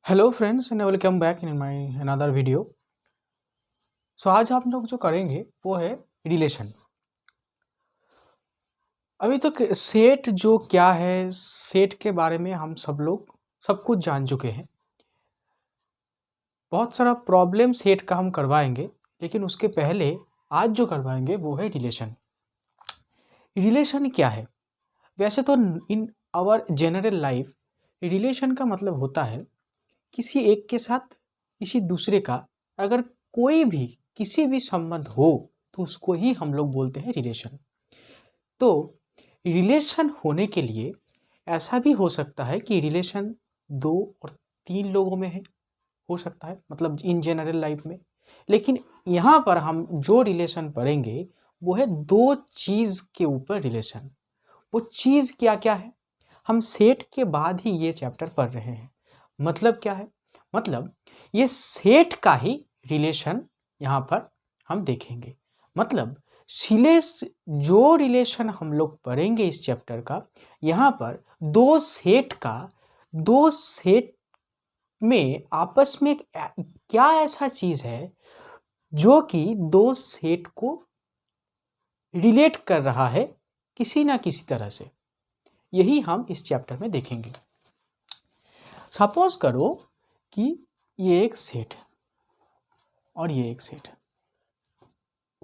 Hello friends and welcome back in my another video. So आज आप लोग जो करेंगे वो है रिलेशन। अभी तक सेट जो क्या है, सेट के बारे में हम सब लोग सब कुछ जान चुके हैं। बहुत सारा प्रॉब्लम सेट का हम करवाएंगे, लेकिन उसके पहले आज जो करवाएंगे वो है रिलेशन। रिलेशन क्या है? वैसे तो in our general life relation का मतलब होता है किसी एक के साथ किसी दूसरे का अगर कोई भी किसी भी संबंध हो तो उसको ही हम लोग बोलते हैं रिलेशन। तो रिलेशन होने के लिए ऐसा भी हो सकता है कि रिलेशन 2 और 3 लोगों में है, हो सकता है, मतलब इन जनरल लाइफ में। लेकिन यहाँ पर हम जो रिलेशन पढ़ेंगे वो है 2 चीज़ के ऊपर रिलेशन। वो चीज़ क्या क्या है, हम सेट के बाद ही ये चैप्टर पढ़ रहे हैं। मतलब क्या है? मतलब ये सेट का ही रिलेशन यहाँ पर हम देखेंगे। मतलब सिलेस जो रिलेशन हम लोग पढ़ेंगे इस चैप्टर का, यहाँ पर दो सेट में आपस में क्या ऐसा चीज़ है जो कि दो सेट को रिलेट कर रहा है किसी ना किसी तरह से, यही हम इस चैप्टर में देखेंगे। सपोज करो कि ये एक सेट है और ये एक सेट है।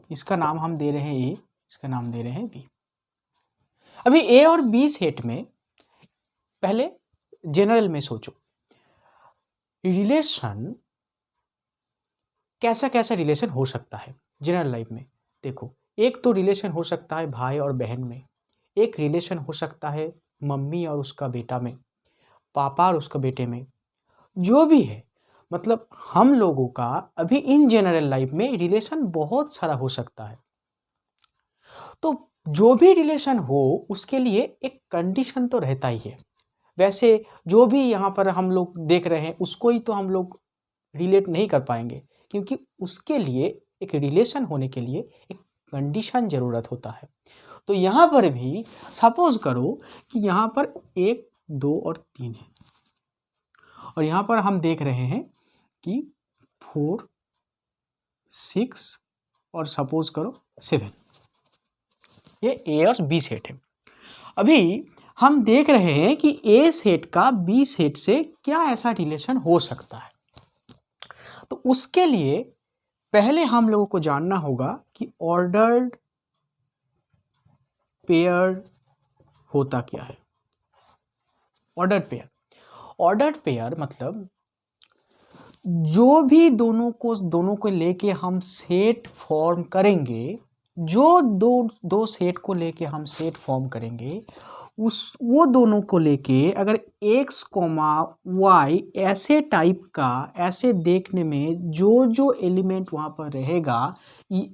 इसका नाम हम दे रहे हैं ए, इसका नाम दे रहे हैं बी। अभी ए और बी सेट में पहले जनरल में सोचो, रिलेशन कैसा कैसा रिलेशन हो सकता है जनरल लाइफ में। देखो, एक तो रिलेशन हो सकता है भाई और बहन में, एक रिलेशन हो सकता है मम्मी और उसका बेटा में, पापा और उसका बेटे में, जो भी है। मतलब हम लोगों का अभी इन जनरल लाइफ में रिलेशन बहुत सारा हो सकता है। तो जो भी रिलेशन हो उसके लिए एक कंडीशन तो रहता ही है। वैसे जो भी यहाँ पर हम लोग देख रहे हैं उसको ही तो हम लोग रिलेट नहीं कर पाएंगे, क्योंकि उसके लिए एक रिलेशन होने के लिए एक कंडीशन ज़रूरत होता है। तो यहाँ पर भी सपोज करो कि यहाँ पर 1, 2 और 3 है, और यहाँ पर हम देख रहे हैं कि 4, 6 और सपोज करो 7। ये ए और बी सेट है। अभी हम देख रहे हैं कि ए सेट का बी सेट से क्या ऐसा रिलेशन हो सकता है। तो उसके लिए पहले हम लोगों को जानना होगा कि ऑर्डर्ड पेयर होता क्या है। ऑर्डर्ड पेयर मतलब जो भी दोनों को लेके हम सेट फॉर्म करेंगे, जो दो सेट को लेके हम सेट फॉर्म करेंगे, वो दोनों को लेके अगर x, y ऐसे टाइप का, ऐसे देखने में जो एलिमेंट वहाँ पर रहेगा,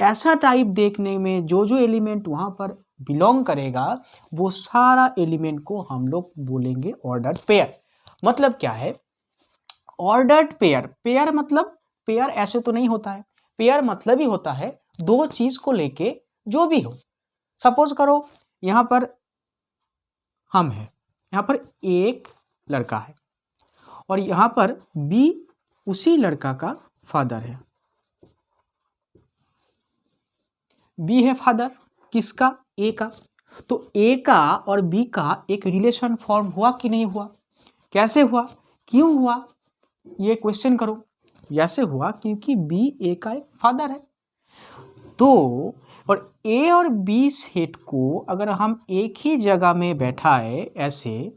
ऐसा टाइप देखने में जो एलिमेंट वहाँ पर बिलोंग करेगा, वो सारा एलिमेंट को हम लोग बोलेंगे ऑर्डर्ड पेयर। मतलब क्या है ऑर्डर्ड पेयर? पेयर मतलब पेयर ऐसे तो नहीं होता है। पेयर मतलब ही होता है दो चीज को लेके जो भी हो। सपोज करो यहाँ पर हम है, यहाँ पर एक लड़का है और यहाँ पर बी उसी लड़का का फादर है। बी है फादर किसका? ए का। तो ए का और बी का एक रिलेशन फॉर्म हुआ कि नहीं हुआ? कैसे हुआ, क्यों हुआ, ये क्वेश्चन करो। ऐसे हुआ क्योंकि बी ए का एक फादर है। तो और ए और बी सेट को अगर हम एक ही जगह में बैठाए ऐसे,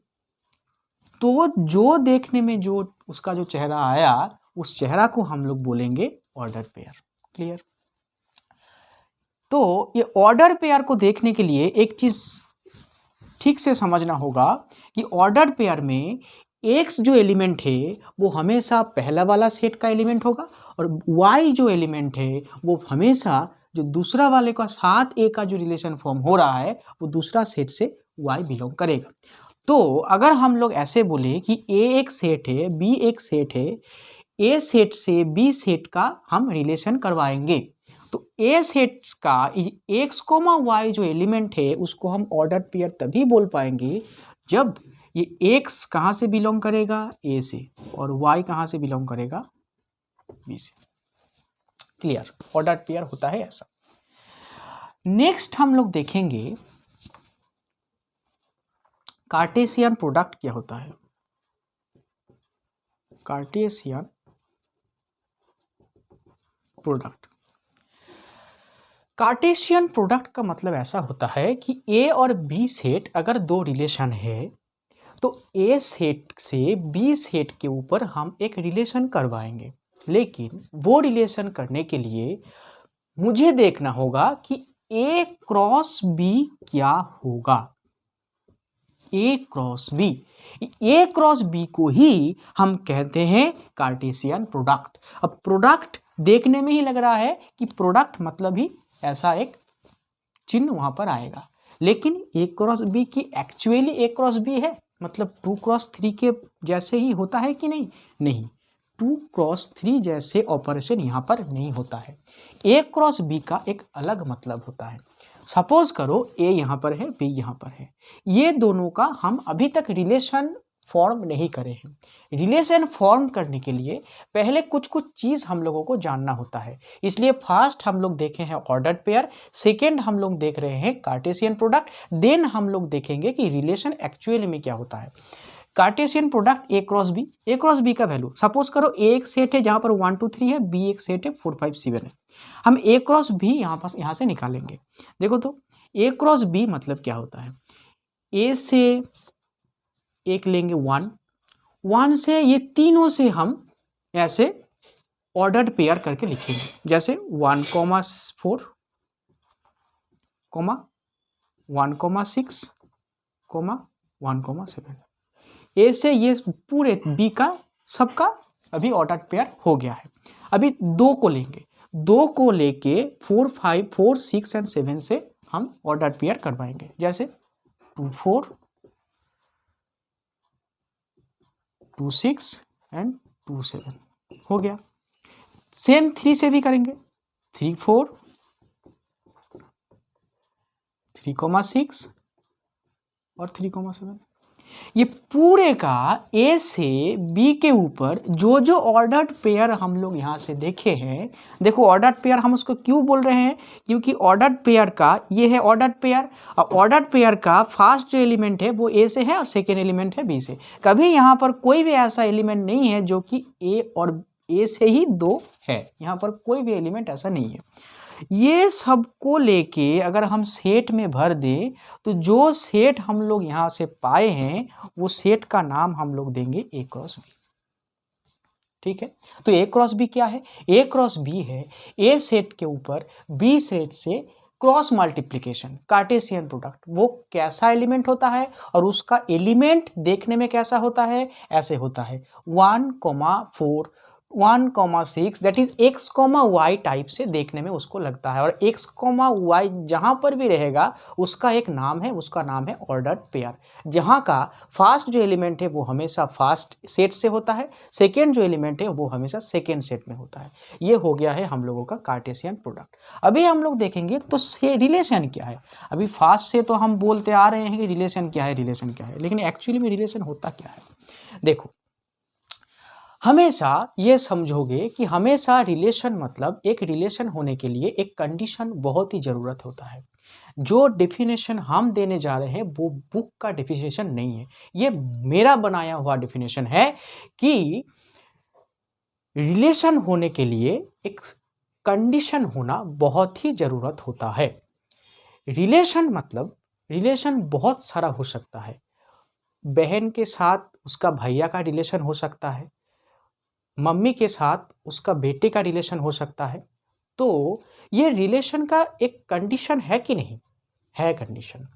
तो जो देखने में जो उसका जो चेहरा आया, उस चेहरा को हम लोग बोलेंगे ऑर्डर पेयर। क्लियर? तो ये ऑर्डर पेयर को देखने के लिए एक चीज ठीक से समझना होगा कि ऑर्डर पेयर में एक्स जो एलिमेंट है वो हमेशा पहला वाला सेट का एलिमेंट होगा, और वाई जो एलिमेंट है वो हमेशा जो दूसरा वाले का साथ ए का जो रिलेशन फॉर्म हो रहा है वो दूसरा सेट से वाई बिलोंग करेगा। तो अगर हम लोग ऐसे बोले कि ए एक सेट है, बी एक सेट है, ए सेट से बी सेट का हम रिलेशन करवाएंगे, तो ए सेट्स का एक्स कोमा वाई जो एलिमेंट है उसको हम ऑर्डर पेयर तभी बोल पाएंगे जब ये x कहाँ से बिलोंग करेगा, a से, और y कहाँ से बिलोंग करेगा, b से। क्लियर, ऑर्डर पेयर होता है ऐसा। नेक्स्ट हम लोग देखेंगे कार्टेशियन प्रोडक्ट क्या होता है। कार्टेशियन प्रोडक्ट, कार्टेशियन प्रोडक्ट का मतलब ऐसा होता है कि ए और बी सेट अगर दो रिलेशन है तो ए सेट से बी सेट के ऊपर हम एक रिलेशन करवाएंगे, लेकिन वो रिलेशन करने के लिए मुझे देखना होगा कि ए क्रॉस बी क्या होगा। ए cross B, A cross B को ही हम कहते हैं कार्टेशियन प्रोडक्ट। अब प्रोडक्ट देखने में ही लग रहा है कि प्रोडक्ट मतलब ही ऐसा एक चिन्ह वहां पर आएगा, लेकिन ए क्रॉस बी की एक्चुअली ए क्रॉस बी है, मतलब 2 क्रॉस 3 के जैसे ही होता है कि नहीं, नहीं, 2 क्रॉस 3 जैसे ऑपरेशन यहाँ पर नहीं होता है। ए क्रॉस बी का एक अलग मतलब होता है। सपोज करो ए यहाँ पर है, बी यहाँ पर है, ये दोनों का हम अभी तक रिलेशन फॉर्म नहीं करे हैं। रिलेशन फॉर्म करने के लिए पहले कुछ कुछ चीज़ हम लोगों को जानना होता है, इसलिए फर्स्ट हम लोग देखे हैं ऑर्डर्ड पेयर, सेकेंड हम लोग देख रहे हैं कार्टेशियन प्रोडक्ट, देन हम लोग देखेंगे कि रिलेशन एक्चुअली में क्या होता है। Cartesian product A cross B, A cross B का वैल्यू सपोज करो ए एक सेट है जहाँ पर 1 2 3 है, बी एक सेट है 4 5 7 है, हम ए क्रॉस बी यहाँ से निकालेंगे। देखो तो ए क्रॉस बी मतलब क्या होता है, ए से एक लेंगे 1, 1 से ये तीनों से हम ऐसे ऑर्डर्ड पेयर करके लिखेंगे, जैसे 1, 4, 1, 6, 1, 7। ए से ये पूरे बी का सबका अभी ऑर्डर्ड पेयर हो गया है। अभी 2 को लेंगे, 2 को लेके 4, 5, 4, 6 एंड 7 से हम ऑर्डर्ड पेयर करवाएंगे, जैसे 2, 4, 2, 6 एंड 2, 7 हो गया। सेम 3 से भी करेंगे, 3, 4, 3, 6 और 3, 7। ये पूरे का ए से बी के ऊपर जो जो ऑर्डर्ड पेयर हम लोग यहाँ से देखे हैं, देखो ऑर्डर्ड पेयर हम उसको क्यों बोल रहे हैं, क्योंकि ऑर्डर्ड पेयर का ये है ऑर्डर्ड पेयर, और ऑर्डर्ड पेयर का फर्स्ट जो एलिमेंट है वो ए से है और सेकेंड एलिमेंट है बी से। कभी यहाँ पर कोई भी ऐसा एलिमेंट नहीं है जो कि ए और ए से ही 2 है, यहाँ पर कोई भी एलिमेंट ऐसा नहीं है। ये सबको लेके अगर हम सेट में भर दें तो जो सेट हम लोग यहाँ से पाए हैं वो सेट का नाम हम लोग देंगे ए क्रॉस बी। ठीक है, तो ए क्रॉस बी क्या है, ए क्रॉस बी है ए सेट के ऊपर बी सेट से क्रॉस मल्टीप्लिकेशन, कार्टेशियन प्रोडक्ट। वो कैसा एलिमेंट होता है और उसका एलिमेंट देखने में कैसा होता है, ऐसे होता है 1, 4, 1, 6, that is x, y type से देखने में उसको लगता है, और x, y जहाँ पर भी रहेगा उसका एक नाम है, उसका नाम है ऑर्डर्ड पेयर, जहाँ का फर्स्ट जो एलिमेंट है वो हमेशा फर्स्ट सेट से होता है, सेकेंड जो एलिमेंट है वो हमेशा सेकेंड सेट में होता है। ये हो गया है हम लोगों का कार्टेशियन प्रोडक्ट। अभी हम लोग देखेंगे तो रिलेशन क्या है। अभी फर्स्ट से तो हम बोलते आ रहे हैं कि रिलेशन क्या है, रिलेशन क्या है, लेकिन एक्चुअली में रिलेशन होता क्या है। देखो, हमेशा ये समझोगे कि हमेशा रिलेशन मतलब एक रिलेशन होने के लिए एक कंडीशन बहुत ही ज़रूरत होता है। जो डेफिनेशन हम देने जा रहे हैं वो बुक का डेफिनेशन नहीं है, ये मेरा बनाया हुआ डेफिनेशन है कि रिलेशन होने के लिए एक कंडीशन होना बहुत ही ज़रूरत होता है। रिलेशन मतलब रिलेशन बहुत सारा हो सकता है, बहन के साथ उसका भैया का रिलेशन हो सकता है, मम्मी के साथ उसका बेटे का रिलेशन हो सकता है। तो ये रिलेशन का एक कंडीशन है कि नहीं, है कंडीशन।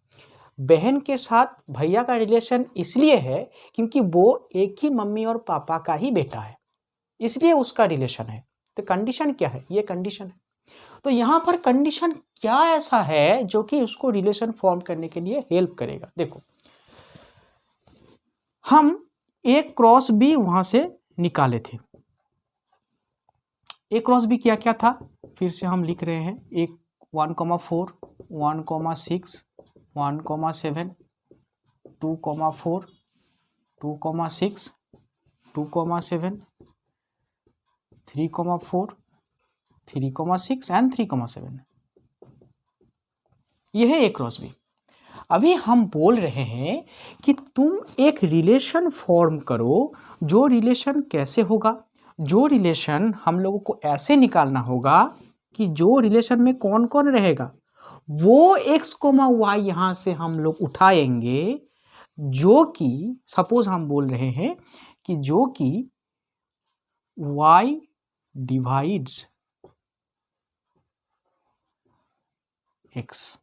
बहन के साथ भैया का रिलेशन इसलिए है क्योंकि वो एक ही मम्मी और पापा का ही बेटा है, इसलिए उसका रिलेशन है। तो कंडीशन क्या है, ये कंडीशन है। तो यहाँ पर कंडीशन क्या ऐसा है जो कि उसको रिलेशन फॉर्म करने के लिए हेल्प करेगा। देखो, हम एक क्रॉस बी वहां से निकाले थे। ए क्रॉस बी क्या क्या था, फिर से हम लिख रहे हैं, एक 1, 4, 1, 6, 1, 7, 2, 4, 2,6, 2,7, 3,4, 3,6 एंड 3,7। यह है A क्रॉस B। अभी हम बोल रहे हैं कि तुम एक रिलेशन फॉर्म करो। जो रिलेशन कैसे होगा? जो रिलेशन हम लोगों को ऐसे निकालना होगा कि जो रिलेशन में कौन कौन रहेगा, वो x, y यहां से हम लोग उठाएंगे, जो कि सपोज हम बोल रहे हैं कि जो कि y divides x,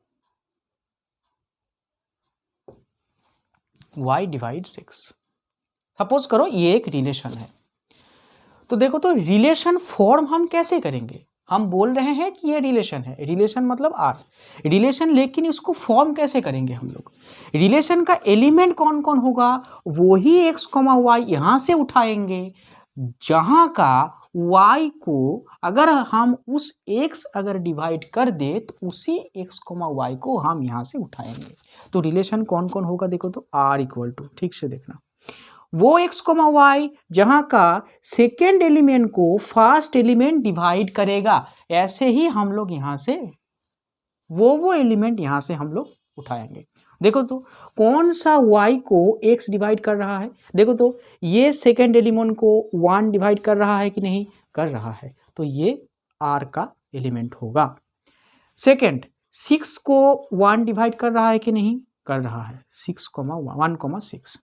y divides x। Suppose करो ये एक रिलेशन है। तो देखो, तो रिलेशन फॉर्म हम कैसे करेंगे? हम बोल रहे हैं कि ये रिलेशन है, रिलेशन मतलब आर रिलेशन, लेकिन इसको फॉर्म कैसे करेंगे हम लोग? रिलेशन का एलिमेंट कौन कौन होगा? वो ही x, y यहां से उठाएंगे, जहां का y को अगर हम उस x अगर डिवाइड कर दे तो उसी x, y को हम यहां से उठाएंगे। तो रिलेशन कौन कौन होगा? देखो तो r इक्वल टू, ठीक से देखना, वो x, y जहां का सेकेंड एलिमेंट को फर्स्ट एलिमेंट डिवाइड करेगा, ऐसे ही हम लोग यहां से वो एलिमेंट यहां से हम लोग उठाएंगे। देखो तो कौन सा y को x डिवाइड कर रहा है? देखो तो ये सेकेंड एलिमेंट को 1 डिवाइड कर रहा है कि नहीं कर रहा है, तो ये r का एलिमेंट होगा। सेकेंड 6 को 1 डिवाइड कर रहा है कि नहीं कर रहा है, 1,6।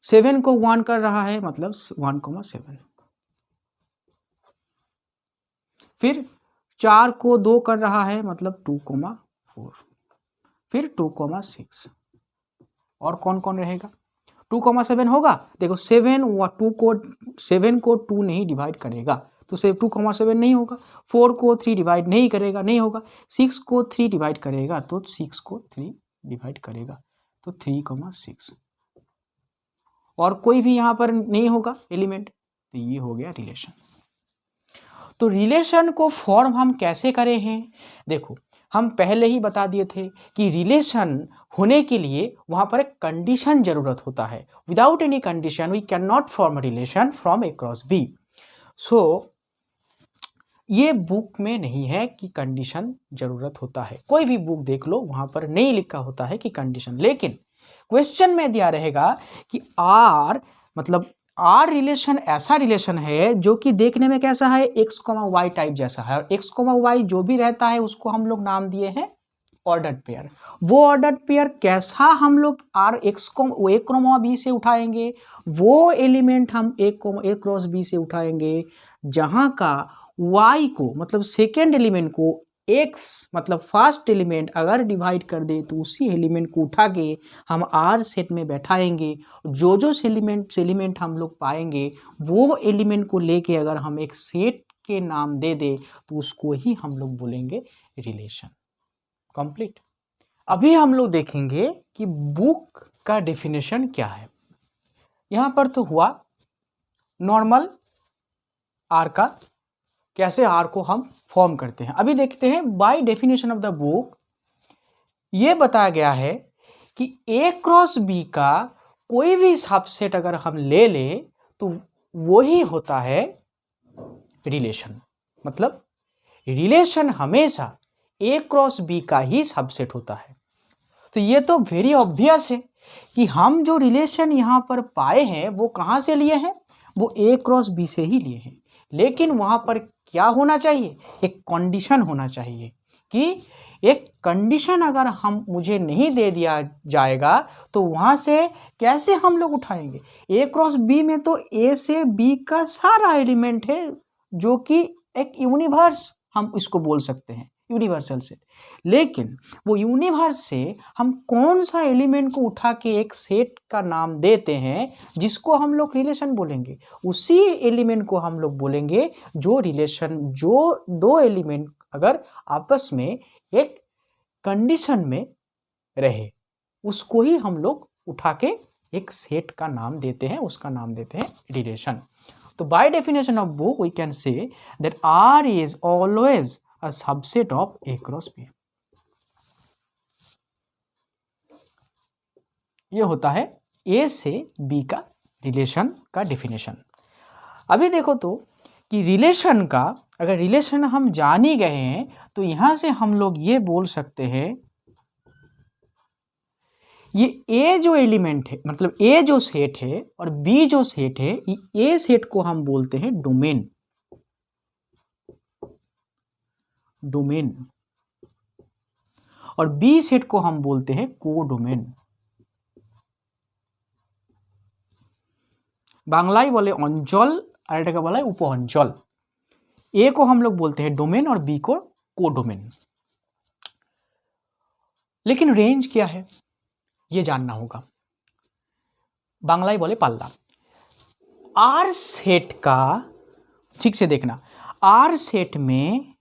7 को 1 कर रहा है, मतलब 1,7। फिर 4 को 2 कर रहा है, मतलब 2,4। फिर 2,6। और कौन कौन रहेगा? 2,7 होगा। देखो 7 को 2 नहीं डिवाइड करेगा, तो 2,7 नहीं होगा। 4 को 3 डिवाइड नहीं करेगा, नहीं होगा। 6 को 3 डिवाइड करेगा, तो 6 को 3 डिवाइड करेगा, तो 3,6। और कोई भी यहाँ पर नहीं होगा एलिमेंट, तो ये हो गया रिलेशन। तो रिलेशन को फॉर्म हम कैसे करें हैं? देखो, हम पहले ही बता दिए थे कि रिलेशन होने के लिए वहां पर एक कंडीशन जरूरत होता है। Without any condition we can not form a relation from A cross B। So ये बुक में नहीं है कि कंडीशन जरूरत होता है। कोई भी बुक देख लो, वहां पर नहीं लिखा होता है कि कंडीशन, लेकिन क्वेश्चन में दिया रहेगा कि आर मतलब आर रिलेशन ऐसा रिलेशन है जो कि देखने में कैसा है, x, y टाइप जैसा है। और x, y जो भी रहता है उसको हम लोग नाम दिए हैं ऑर्डर्ड पेयर। वो ऑर्डर्ड पेयर कैसा हम लोग आर एक्स को A, B से उठाएंगे, वो एलिमेंट हम A क्रॉस B से उठाएंगे, जहां का y को मतलब सेकेंड एलिमेंट को x मतलब फर्स्ट एलिमेंट अगर डिवाइड कर दे तो उसी एलिमेंट को उठा के हम R सेट में बैठाएंगे। जो एलिमेंट हम लोग पाएंगे वो एलिमेंट को लेके अगर हम एक सेट के नाम दे दे तो उसको ही हम लोग बोलेंगे रिलेशन। कंप्लीट। अभी हम लोग देखेंगे कि बुक का डेफिनेशन क्या है। यहां पर तो हुआ नॉर्मल आर का, कैसे आर को हम फॉर्म करते हैं। अभी देखते हैं bye definition of the book ये बताया गया है कि A क्रॉस B का कोई भी सबसेट अगर हम ले ले तो वो ही होता है रिलेशन। मतलब रिलेशन हमेशा A क्रॉस B का ही सबसेट होता है। तो ये तो वेरी ऑब्वियस है कि हम जो रिलेशन यहाँ पर पाए हैं वो कहाँ से लिए हैं, वो A क्रॉस B से ही लिए हैं। लेकिन वहाँ पर क्या होना चाहिए, एक कंडीशन होना चाहिए कि एक कंडीशन अगर हम मुझे नहीं दे दिया जाएगा तो वहाँ से कैसे हम लोग उठाएंगे। A क्रॉस B में तो A से B का सारा एलिमेंट है, जो कि एक यूनिवर्स हम इसको बोल सकते हैं, यूनिवर्सल सेट। लेकिन वो यूनिवर्स से हम कौन सा एलिमेंट को उठा के एक सेट का नाम देते हैं जिसको हम लोग रिलेशन बोलेंगे, उसी एलिमेंट को हम लोग बोलेंगे जो रिलेशन, जो दो एलिमेंट अगर आपस में एक कंडीशन में रहे उसको ही हम लोग उठा के एक सेट का नाम देते हैं, उसका नाम देते हैं रिलेशन। तो by definition of book we can say that R is always a subset of A cross B। ये होता है ए से बी का रिलेशन का डेफिनेशन। अभी देखो तो कि रिलेशन का, अगर रिलेशन हम जान ही गए हैं तो यहां से हम लोग ये बोल सकते हैं, ये ए जो एलिमेंट है, मतलब ए जो सेट है और बी जो सेट है, ए सेट को हम बोलते हैं डोमेन। डोमेन और बी सेट को हम बोलते हैं कोडोमेन। बांग्लाई बोले अंचल और এটা बोला है उप अंचल। ए को हम लोग बोलते हैं डोमेन और बी को कोडोमेन। लेकिन रेंज क्या है ये जानना होगा। बांग्लाई बोले पाल्ला। आर सेट का, ठीक से देखना, आर सेट में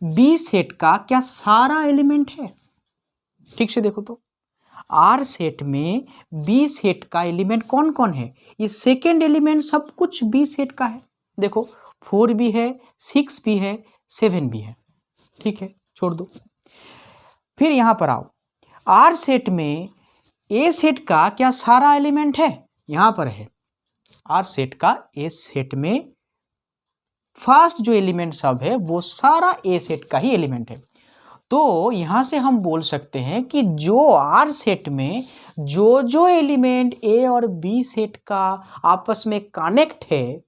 बी सेट का क्या सारा एलिमेंट है? ठीक से देखो तो आर सेट में बी सेट का एलिमेंट कौन कौन है? ये सेकेंड एलिमेंट सब कुछ बी सेट का है। देखो 4 भी है, 6 भी है, 7 भी है। ठीक है, छोड़ दो। फिर यहां पर आओ, आर सेट में ए सेट का क्या सारा एलिमेंट है? यहां पर है आर सेट का ए सेट में फर्स्ट जो एलिमेंट सब है वो सारा ए सेट का ही एलिमेंट है। तो यहां से हम बोल सकते हैं कि जो आर सेट में जो जो एलिमेंट ए और बी सेट का आपस में कनेक्ट है,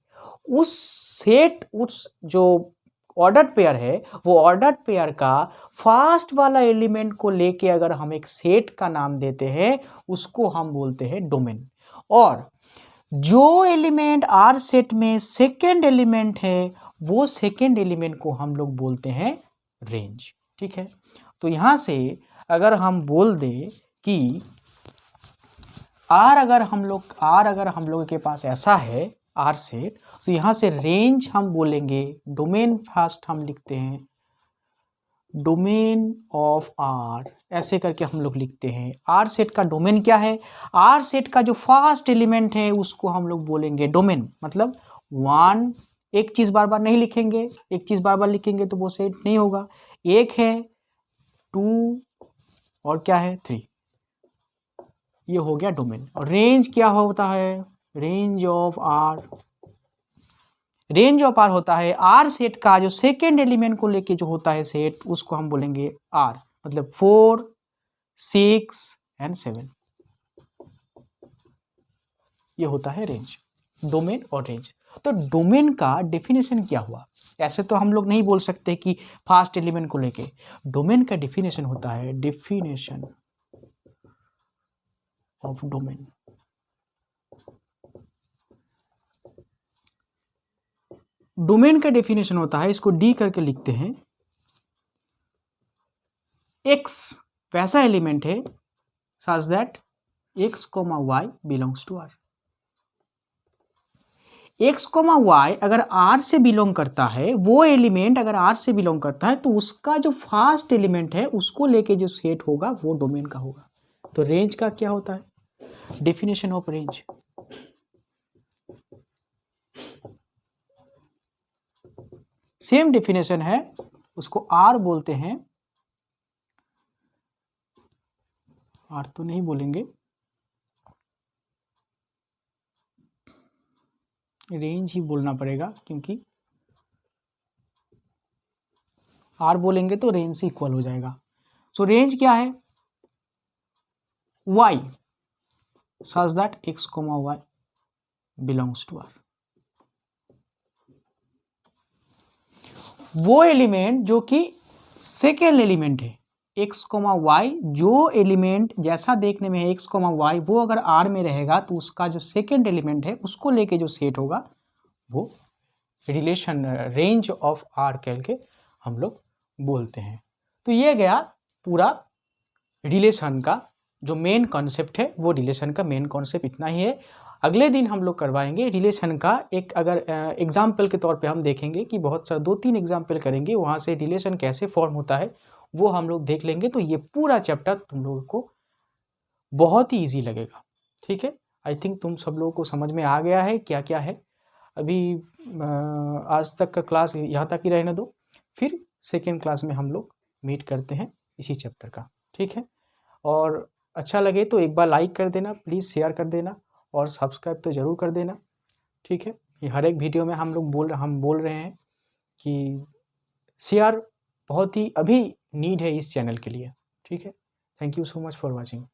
उस सेट, उस जो ऑर्डर्ड पेयर है, वो ऑर्डर्ड पेयर का फर्स्ट वाला एलिमेंट को लेके अगर हम एक सेट का नाम देते हैं, उसको हम बोलते हैं डोमेन। और जो एलिमेंट आर सेट में सेकेंड एलिमेंट है, वो सेकेंड एलिमेंट को हम लोग बोलते हैं रेंज। ठीक है, तो यहां से अगर हम बोल दें कि आर अगर हम लोग के पास ऐसा है आर सेट, तो यहां से रेंज हम बोलेंगे, डोमेन फर्स्ट हम लिखते हैं, डोमेन ऑफ आर, ऐसे करके हम लोग लिखते हैं। आर सेट का डोमेन क्या है? आर सेट का जो फर्स्ट एलिमेंट है उसको हम लोग बोलेंगे डोमेन। मतलब 1, एक चीज बार बार नहीं लिखेंगे, एक चीज बार बार लिखेंगे तो वो सेट नहीं होगा। एक है, 2 और क्या है 3, ये हो गया डोमेन। और रेंज क्या होता है? Range of R, range of R होता है आर सेट का जो सेकेंड एलिमेंट को लेके जो होता है सेट, उसको हम बोलेंगे आर। मतलब 4, 6 एंड 7, ये होता है रेंज, डोमेन और रेंज। तो डोमेन का डेफिनेशन क्या हुआ? ऐसे तो हम लोग नहीं बोल सकते कि फर्स्ट एलिमेंट को लेके। डोमेन का डेफिनेशन होता है, डेफिनेशन ऑफ डोमेन, डोमेन का डेफिनेशन होता है, इसको डी करके लिखते हैं, एक्स वैसा एलिमेंट है such that x, y belongs to R। x, y अगर R से बिलोंग करता है, वो एलिमेंट अगर R से बिलोंग करता है, तो उसका जो फर्स्ट एलिमेंट है उसको लेके जो सेट होगा वो डोमेन का होगा। तो रेंज का क्या होता है? Definition of range, same definition है, उसको R बोलते हैं, R तो नहीं बोलेंगे, रेंज ही बोलना पड़ेगा, क्योंकि R बोलेंगे तो रेंज से इक्वल हो जाएगा। सो रेंज क्या है? y such that x, y belongs to R। वो एलिमेंट जो कि सेकेंड एलिमेंट है, x, y, जो एलिमेंट जैसा देखने में है x, y, वो अगर R में रहेगा तो उसका जो सेकेंड एलिमेंट है उसको लेके जो सेट होगा वो रिलेशन, रेंज ऑफ R करके हम लोग बोलते हैं। तो ये गया पूरा रिलेशन का जो मेन कॉन्सेप्ट है, वो रिलेशन का मेन कॉन्सेप्ट इतना ही है। अगले दिन हम लोग करवाएंगे रिलेशन का एक, अगर एग्जाम्पल के तौर पे हम देखेंगे कि बहुत सारा 2-3 एग्जाम्पल करेंगे, वहाँ से रिलेशन कैसे फॉर्म होता है वो हम लोग देख लेंगे। तो ये पूरा चैप्टर तुम लोगों को बहुत ही ईजी लगेगा। ठीक है, आई थिंक तुम सब लोगों को समझ में आ गया है क्या क्या है। अभी आज तक का क्लास यहाँ तक ही रहने दो, फिर सेकेंड क्लास में हम लोग मीट करते हैं इसी चैप्टर का। ठीक है, और अच्छा लगे तो एक बार लाइक कर देना, प्लीज़ शेयर कर देना और सब्सक्राइब तो ज़रूर कर देना, ठीक है। ये हर एक वीडियो में हम बोल रहे हैं कि शेयर बहुत ही अभी नीड है इस चैनल के लिए, ठीक है। Thank you so much for watching.